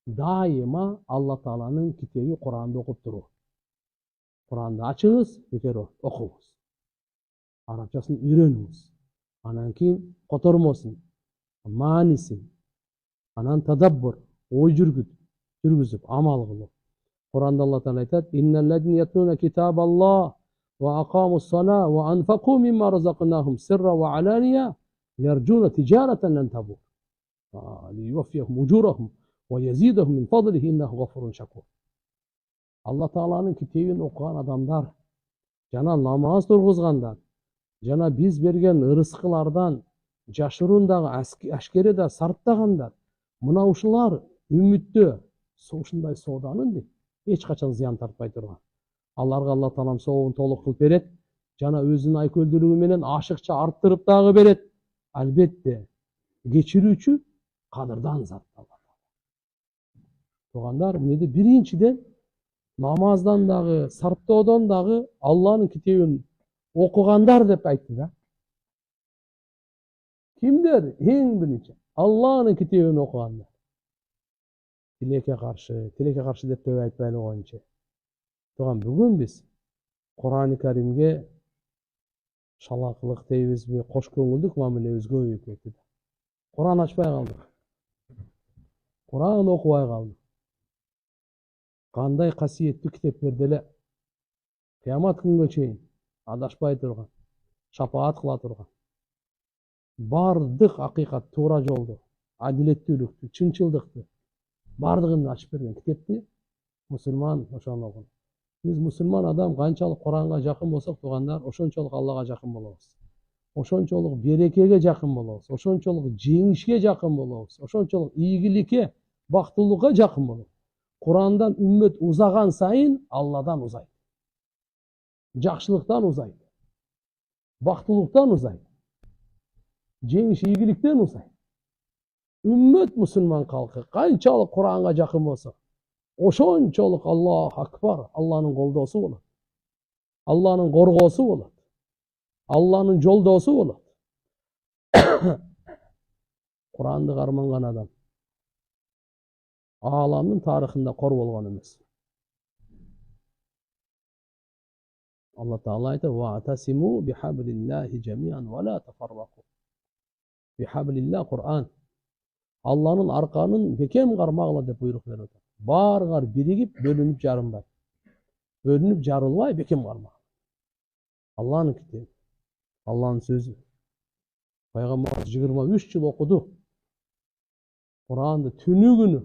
Дайыма Алла Тааланын китеби Куранды окуп туруу. Куранды ачыңыз, бекер окуңуз. Арабчасын үйрөнүңүз. Анан кийин котормосун, маанисин, анан тадаббур, ой жүргүзүп, амал кылуу. Куранда Алла Таала айтат: "Инналлазина ятлуна китабаллах ва акамус-салата ва анфaqu мимма разaqнахум сирра ва алания ярджуна тижарatan лан табур. Лиюваффихум уджурахум ва язидахум мин фадлихи иннаху гафурун шакур." Алла Тааланын китебин окуган адамдар, жана намаз тургузгандар, жана биз берген ырыскылардан жашырундагы ашкере да сарптагандар, мына ушулар үмүттө ушундай сооданын эч качан зыян тартпай турган. Аларга Алла Таалам сообун толук кылып берет, жана өзүнүн айкөлдүүлүгү менен ашыкча арттырып дагы берет. Албетте кечирүүчү кадырдан зат Алла. Туугандар, эмне биринчиден намаздан дагы, сарптоодон дагы Алланын китебин окугандар деп айтты да. Кимдер? Эң биринчи Алланын китебин окугандар. Тилекке каршы деп те айтпайлы коюнчу. Тууган, бүгүн биз Кур'ан-ы Каримге шалакылык дейбизби, кош көңүлдүк мамилебиз көбөйүп кетти. Кур'ан ачпай калдык. Кур'ан окубай калдык. Кандай касиеттүү китептерди эле кыямат күнгө чейин адашпай турган, шапаат кыла турган, бардык акыйкат, туура жолду, адилеттүүлүктү, чынчылдыкты бардыгын ачып берген китепти мусулман ошону окуду. Биз мусулман адам канчалык Куранга жакын болсок, туугандар, ошончолук Аллага жакын болобуз. Ошончолук берекеге жакын болобуз. Ошончолук жеңишке жакын болобуз. Ошончолук ийгиликке, бактылыкка жакын болобуз. Курандан үммөт узаган сайын Алладан узайт. Жакшылыктан узайт. Бактылыктан узайт. Жеңиш, ийгиликтен узайт. Үммөт мусулман калкы канчалык Куранга жакын болсо, ошончолук Аллах акбар, Алланын колдоосу болот. Алланын коргоосу болот. Алланын жолдоосу болот. Куранды карманган адам ааламдын тарыхында кор болгон эмес. Алла Таала айтат: "Ва'тасиму бихаблиллахи жамиан ва ла тафаррaqu." Бихаблиллах Кур'ан. Алланын арканын бекем кармагыла деп буйрук берип атат. Баарыңар биригип, бөлүнүп жарынбай. Бөлүнүп жарылбай бекем кармагыла. Алланын китеби, Алланын сөзү. Пайгамбарыбыз 23 жыл окуду. Куранды түнү күнү.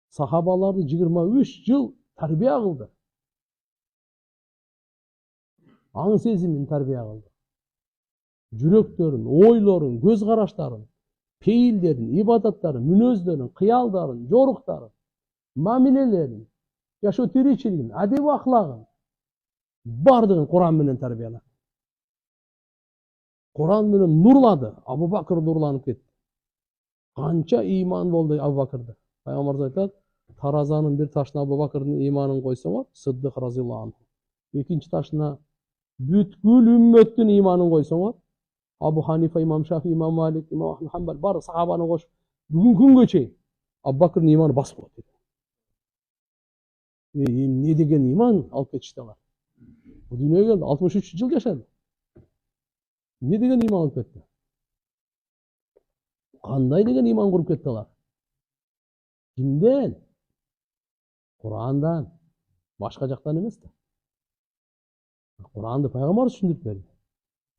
Сахабаларды 23 жыл тарбия кылды. Аң сезимин тарбия кылды. Жүрөктөрүн, ойлорун, көз караштарын, пейилдерин, ибадаттарын, мүнөздөрүн, кыялдарын, жоруктарын, мамилелерин, жашоо тиричилигин, адеп аклагын бардыгын Куран менен тарбиялады. Куран менен нурлады. Абу Бакыр нурланып кетти. Канча иман болду Абу Бакырда. Пайгамбарыбыз айтат: "Таразанын бир ташына Абу Бакырдын иманын койсоңор, Сыддык разыйаллаху анху. Экинчи ташына бүткүл үммөттүн иманын койсоңор, Абу Ханифа, Имам Шафи, Имам Малик, Имам Ахмад Хамбал баары сахабаны кошуп, бүгүнкү күнгө чейин Абу Бакырдын иманы басып коет. Не деген иман алып кетишти алар. Бул дүйнөгө 63 жыл жашады. Не деген иман алып кетти? Кандай деген иман куруп кетти алар? Кимден? Курандан. Башка жактан эмес да. Куранды пайгамбарыбыз түшүндүрүп берди.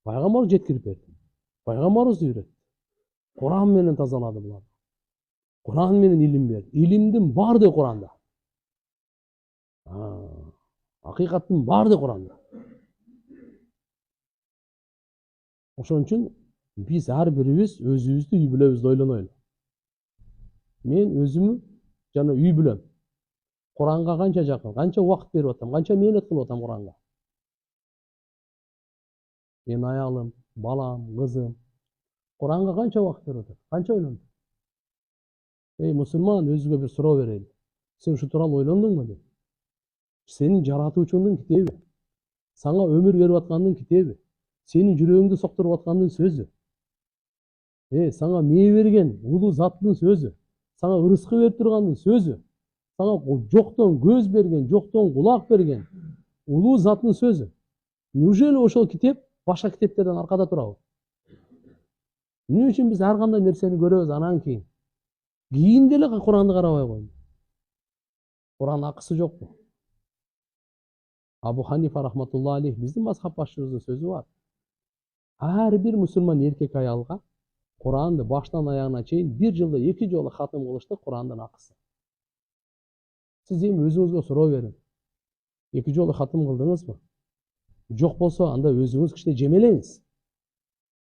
Пайгамбарыбыз жеткирип берди. Пайгамбарыбыз үйрөттү. Куран менен тазалады булар. Куран менен илим берди. Илимдин баардыгы Куранда. Акыйкаттын баардыгы Куранда. Ошон үчүн биз ар бирибиз өзүбүздү үй бүлөбүздү ойлонойлу. Мен өзүмү жана үй бүлөм Куранга канча жакын, канча убакыт берип атам, канча мээнет кылып атам Куранга. Мен аялым, балам, кызым Куранга канча убакыт берип атат, канча ойлонду. Мусулман, өзүгө бир суроо берейин. Сен ушу тууралуу ойлондуңбу деп. Senin жаратуучуңдун китеби. Саңа өмүр берип аткандын китеби. Senin жүрөгүңдү соктуруп аткандын сөзү. Саңа мээ берген улуу заттын сөзү. Саңа ырыскы берип тургандын сөзү. Саңа жоктон көз берген, жоктон кулак берген улуу заттын сөзү. Неужели ошол китеп башка китептерден аркада турабы? Эмне үчүн биз ар кандай нерсени көрөбүз, анан кийин деле Куранды карабай койдук? Куран акысы жокпу? Абу Ханифа рахматулла алейх биздин мазхаб башчыбыздын сөзү бар. Ар бир мусулман эркек аялга Куранды баштан аягына чейин 1 жылда 2 жолу хатым кылыштык Курандын акысы. Сиз эми өзүңүзгө суроо бериң. 2 жолу хатым кылдыңызбы? Жок болсо, анда өзүңүз кичине жемелеңиз.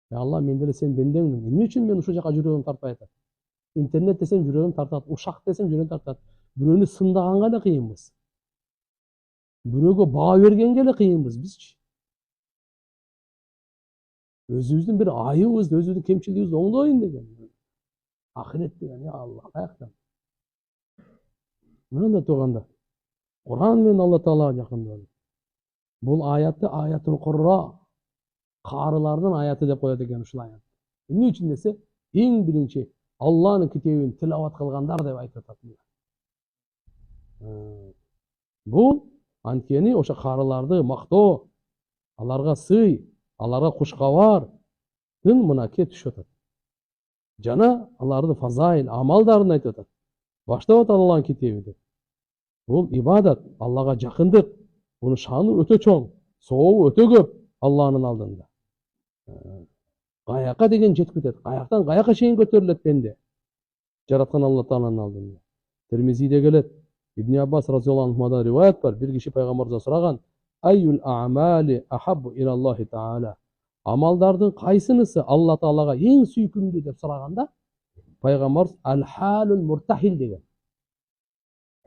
Алла, мен деле сен бендеңмин. Эмне үчүн мен ушул жака жүрөгүм тартпай атат? Интернет десем жүрөгүм тартат, ушак десем жүрөгүм тартат. Бирөөнү сындаганга эле кыйынбыз. Бирөөгө баа бергенге эле кыйынбыз бизчи. Өзүбүздүн бир айыбыбызды, өзүбүздүн кемчилигибизди оңдоюн деген. Ахирет деген, я Алла, каяктан? Мында турганда Куран менен Алла Таалага жакындоо. Бул аятты аятул Курра, карылардын аяты деп коет экен ушул аят. Эмне үчүн десе, эң биринчи Алланын китебин тилават кылгандар деп айтып атат. Бул анткени ошо карыларды мактоо, аларга сый, аларга кушкабардын мынакей түшүп атат. Жана алардын фазаил, амалдарын айтып атат. Баштап атат Алланын китеби деп. Бул ибадат, Аллага жакындык. Bunun şanı öte çoğ, soğuğu öte köp Allah'ın aldığında. Gayaka degen jetip ketedi. Gayaktan gayaka şeyin götürület bende. Jaratkan Allah Taala'nın aldığında. Tirmizi'de gelet. İbn Abbas radıyallahu anh'dan rivayet var. Bir kişi Peygamber'den soragan. Ayyul a'mali ahabbu ilallahi Taala. Amaldardın kaysınısı Allah Taala'ga en süykümlü dep soraganda Peygamber al-halul murtahil degen.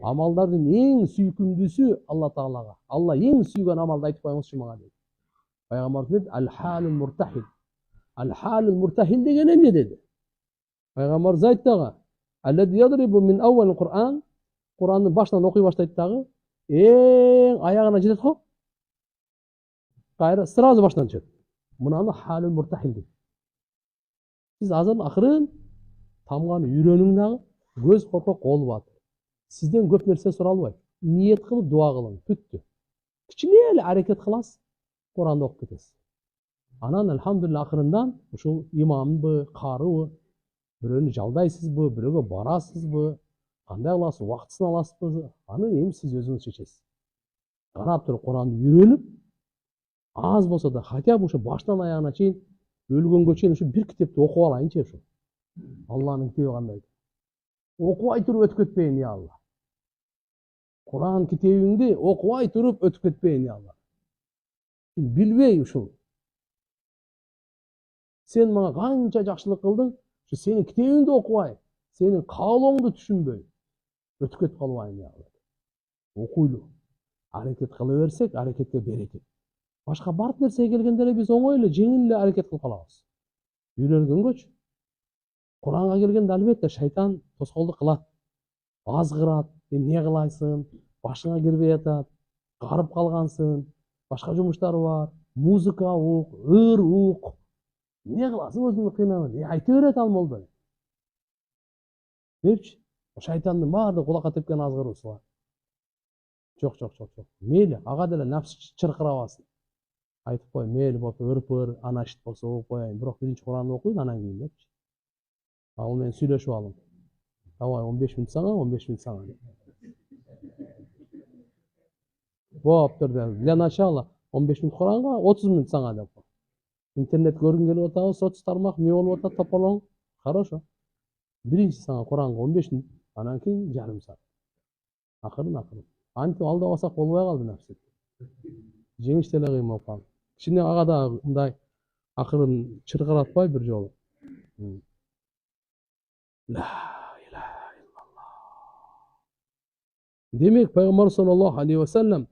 Amaldardın en süykümlüsü Allah Taala'ga. Allah en sүйгөн amalды айтып коюңузчу мага dedi. Peygamber dedi al-halul murtahil. Al-halul murtahil degen emne dedi. Peygamber aytты дагы. Allazi yadribu min awwal Kur'an. Kur'an'ın baştan okuy başlayт дагы. Эң аягына жетет го. Кайра сразу баштан чыгат. Мунаны халul murtahil дейт. Сиз азыр акырын тамганы үйрөнүң дагы. Көз коркок кол бат. Сизден көп нерсе суралбайт. Ниет кылып дуа кылың, бүттү. Кичине эле аракет кыласыз, Куранды окуп кетесиз. Анан алхамдулилlah акырындан ушул имамбы, карыбы, бирөөнү жалдайсызбы, бирөөгө барасызбы, кандай кыласыз, убактысын аласызбы, аны эми сиз өзүңүз чечесиз. Карап туруп Куранды үйрөнүп, аз болсо да хотя бы ушу баштан аягына чейин өлгөнгө чейин ушу бир китепти окуп алайынчы ушу. Алланын китеби кандай? Окубай туруп өтүп кетпейин, я Алла. Kur'an kitebinde okuvay durup ötüp etmeyin ya Allah. Bilbey uşul. Sen bana kança жақшылық kıldın, şu senin kitebinde okuvay, senin kalondu düşünbey. Ötüp et kalmayın ya Allah. Okuylu. Hareket kılıversek harekette bereket. Başka bart nerseye gelgendere biz oңойлы, жеңил hareket kılıp kalabız. Үйрөнгөн көч. Kur'an'a gelgende albatta şeytan toskоолдук kılat. Азгырат, эмне кылайсың, башыңа кирбей атат, карып калгансың, башка жумуштар бар, музыка ук, ыр ук. Эмне кыласың өзүңдү кыйнабы? Айта берет ал молдо. Депчи, шайтандын баардыгы кулакка тепкен азгыруусу бар. Жок. Мейли, ага деле нафс чыркырабасын. Айтып кой, мейли болсо ырпыр, анашит болсо окуп коеюн, бирок биринчи Куранды окуйн, анан кийин депчи. Ал менен сүйлөшүп алым. Давай 15 минут саңа, 15 минут саңа. Боптур деп. Для начала 15 минут Куранга, 30 минут саңа деп. Интернет көргүң келип атабы, соц тармак не болуп атат, тополоң. Хорошо. Биринчи саңа Куранга 15 минут, анан кийин жарым саат. Акырын. Антип алдабасак болбой калды нерсе. Жеңиш деле кыйын болуп калды. Кичине ага да мындай акырын чыркыратпай бир жолу. Демек, Пайгамбар саллаллаху алейхи ва саллям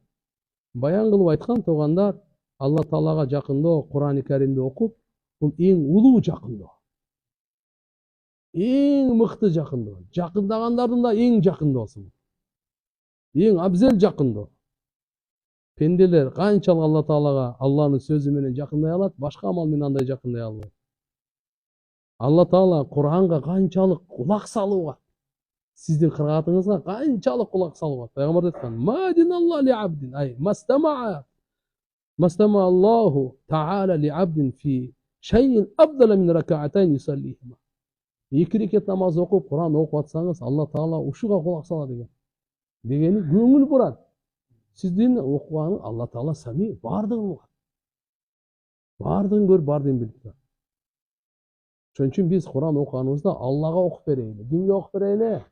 баян кылып айткан туугандар, Алла Таалага жакындоо, Кур'ан-ы Каримди окуп, бул эң улуу жакындоо. Эң мыкты жакындоо. Жакындагандардын да эң жакындоосу. Эң абзел жакындоо. Пенделер канчалык Алла Таалага Алланын сөзү менен жакындай алат, башка амал менен андай жакындай албайт. Алла Таала Куранга канчалык кулак салууга, сиздин кыраатыңызга канчалык кулак салууга. Пайгамбар айткан: "Ма диналла ли абдин, ай мастама Аллаху таала ли абдин фи шайин абдала мин ракаатайн юсаллихима." Эки рекет намаз окуп, Куран окуп атсаңыз, Алла Таала ушуга кулак салат экен. Дегени көңүл бурат. Сиздин окуганыңыз Алла Таала сами бардыгын угат. Бардыгын көрүп, бардыгын билип турат. Ошон үчүн биз Куран окуганыбызда Аллага окуп берели. Кимге окуп берели?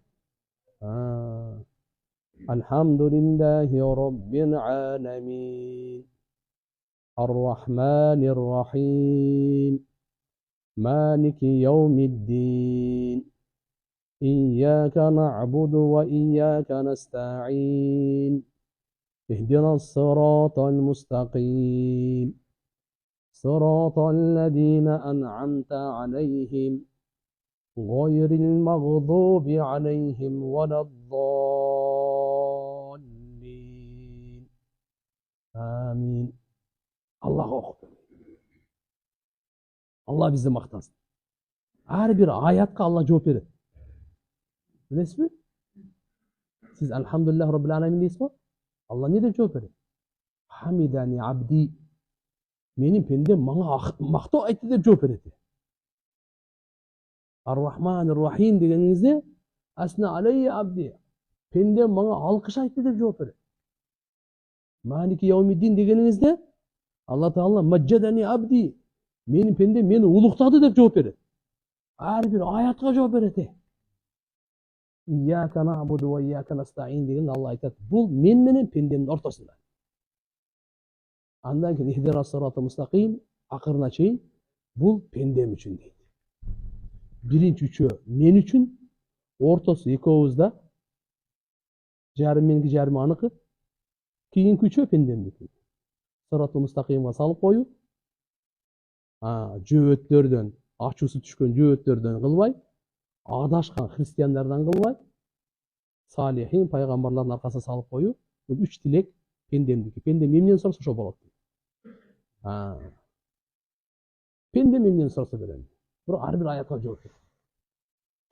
Алхамдулиллахи роббил аламин. Ар-Рахманир Рахим. Малики йаумиддин. Ияка нa'буду ва ияка наста'ин. اهدنا الصراط المستقيم صراط الذين أنعمت عليهم غير المغضوب عليهم ولا الضالين آمين. الله أكبر. Allah bizi maqtasın. Her bir ayatqa Allah cevap verir. Bilesiniz mi? Siz elhamdülillah Rabbil Alemin deyiz mi? Allah ne dep жооп берет? Хамидани абди. Менин пендем мага мактоо айтты деп жооп берет. Ар-Рахманир Рахим дегениңизде асна алейи абди. Пендем мага алкыш айтты деп жооп берет. Малики яумиддин дегениңизде Алла Таала маджадани абди. Менин пендем мени улуктады деп жооп берет. Ар бир аятка жооп берет. İyyâke na'budu ve iyyâke nesta'in деген Алла айтат. Бул мен менен пендемдин ортосунда. Андан кийин ихдина сирата мустақим акырына чейин бул пендем үчүн дейт. Биринчи үчөө мен үчүн, ортосу экөөбүздө, жарым меники жарым аныкы, кийинки үчөө пендемдики. Сирата мустақимга салып коюп, жөөттөрдөн, ачуусу түшкөн жөөттөрдөн кылбай, адашкан христиандардан кылбай, салихин пайгамбарлардын аркасына салып коюп, бул үч тилек пендемдики. Пендем эмнени сураса ошо болот. Пендем эмнени сураса берем. Бирок ар бир аятка жооп берет.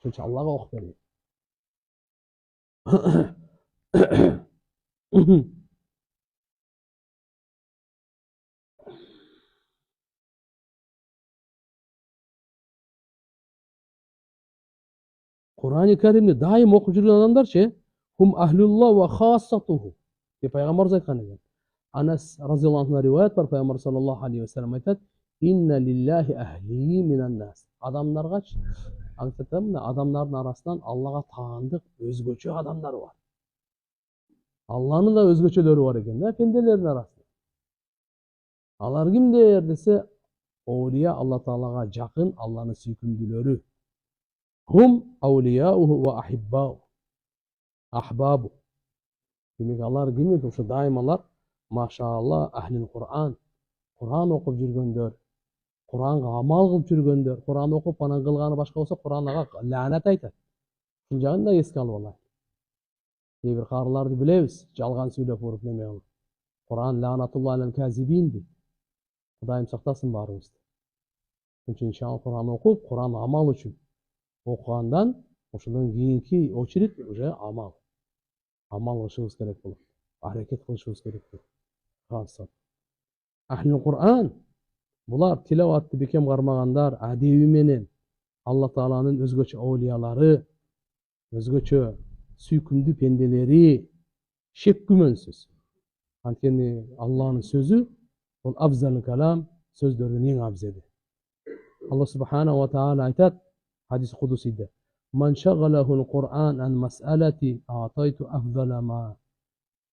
Ошон үчүн Аллага окуп берет. Kur'an-ı Kerim'de daim okuyup жүрген адамдарчы, hum ahlullah ve khassatuhu. Деп пайгамбарыбыз айткан экен. Анас разияллаху анху риваят бар, пайгамбар саллаллаху алейхи ва саллям айтат: "Инна лиллахи ахли минан нас." Адамдаргач, айтатам, адамдардын арасынан Аллага таандык өзгөчө адамдар бар. Алланын да өзгөчөлөрү бар экен да, пенделердин арасында. Алар кимдер десе, оулия, Алла Таалага жакын, Алланын сүйкүмдүүлөрү. Hum awliyauhu wa ahbabu. Demek alар кимdir? Ошо дайымалар, машаалла, ахлил Кур'ан. Кур'ан окуп жүргөндөр, Кур'анга амал кылып жүргөндөр, Кур'ан окуп анан кылганы башка болсо Кур'ан ага лаанат айтат. Ушул жагын да эске алып алайлы. Кээ бир карыларды билебиз, жалган сүйлөп уруп неме кылып. Кур'ан лаанатулла алал казибин дейт. Кудайым сактасын баарыбызды. Ошон үчүн иншалла Кур'ан окуп, Кур'ан амал үчүн окугандан ошондон кийинки очередь уже амал кылышыбыз керек болот, аракет кылышыбыз керек болот. Ахлил Кур'ан булар тилаватты бекем кармагандар, адеби менен Алла Тааланын өзгөчө оулиялары, өзгөчө сүйкүмдүү пенделери, шек күмөнсүз. Анткени Алланын сөзү бул афзал калам, сөздөрдүн эң абзели. Алла субханаху ва таала айтат hadis kudusida. Man şagalahul Kur'an an mas'alati a'taytu afdala ma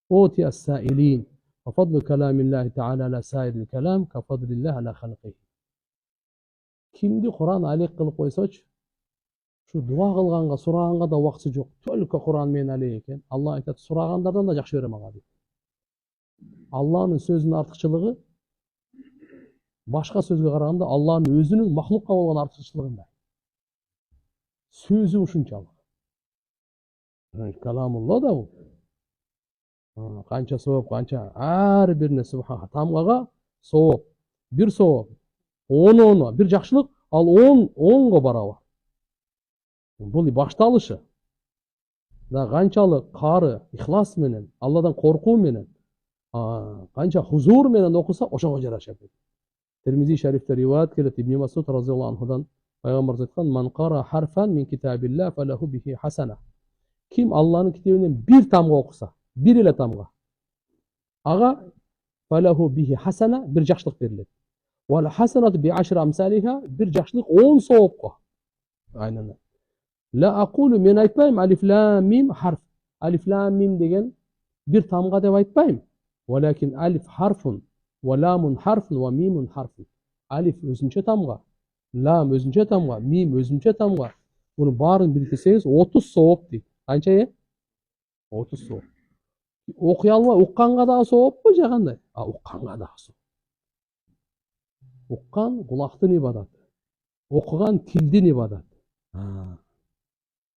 utiya as-sa'ilin. Wa fadlu kalamillahi ta'ala ala sa'iril kalam ka fadlillahi ala khalqihi. Kimdi Kur'an alek kılıp koysaç, şu dua kılganга, suraganга da vakti yok. Tölke Kur'an men alek eken. Allah aytat, suraganlardan da jakşı berem aga. Allah'ın sözünün artıkçılığı başka sözge karaganda Allah'ın özünün mahlukka bolgan artıkçılığında. Sözü ушунчалык. Kalamullah da bu. Канча сооп, канча ар бирине субхан тамгага сооп. Бир сооп, 10 бир жакшылык, ал 10го барабар. Бул башталышы. Да канчалык кары, ихлас менен, Алладан коркуу менен, канча хузур менен окуса, ошого жараша кетет. Термизи шарифте риваят келет Ибн Масуд разияллаху анхудан, пайгамбарыбыз айткан: "Ман кара харфан мин китабилла фалаху бихи хасана." Ким Алланын китебинен бир тамга окуса, бир эле тамга, ага фалаху бихи хасана, бир жакшылык берилет. Вал хасанату би ашри амсалиха, бир жакшылык 10 соопко. Айнан. Ла акулу, мен айтпайм алиф лам мим харф. Алиф лам мим деген бир тамга деп айтпайм. Валакин алиф харфун, ва ламун харфун, ва мимун харфун. Алиф өзүнчө тамга, лам өзүнчө тамга, мим өзүнчө тамга. Буну баарын бириксеңиз 30 сооп дейт. Канча 30 сооп. Окуй албай укканга дагы сооппу же кандай? Укканга дагы сооп. Уккан кулактын ибадаты. Окуган тилдин ибадаты.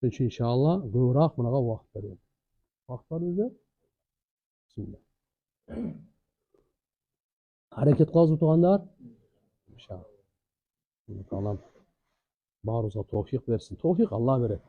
Çünkü inşallah gıvrak mınaga vakt veriyor. Vakt var bizde. Bismillah. Hareket kılazı tutanlar. İnşallah. Allah'ım bağrınıza tevfik versin. Tevfik Allah verir.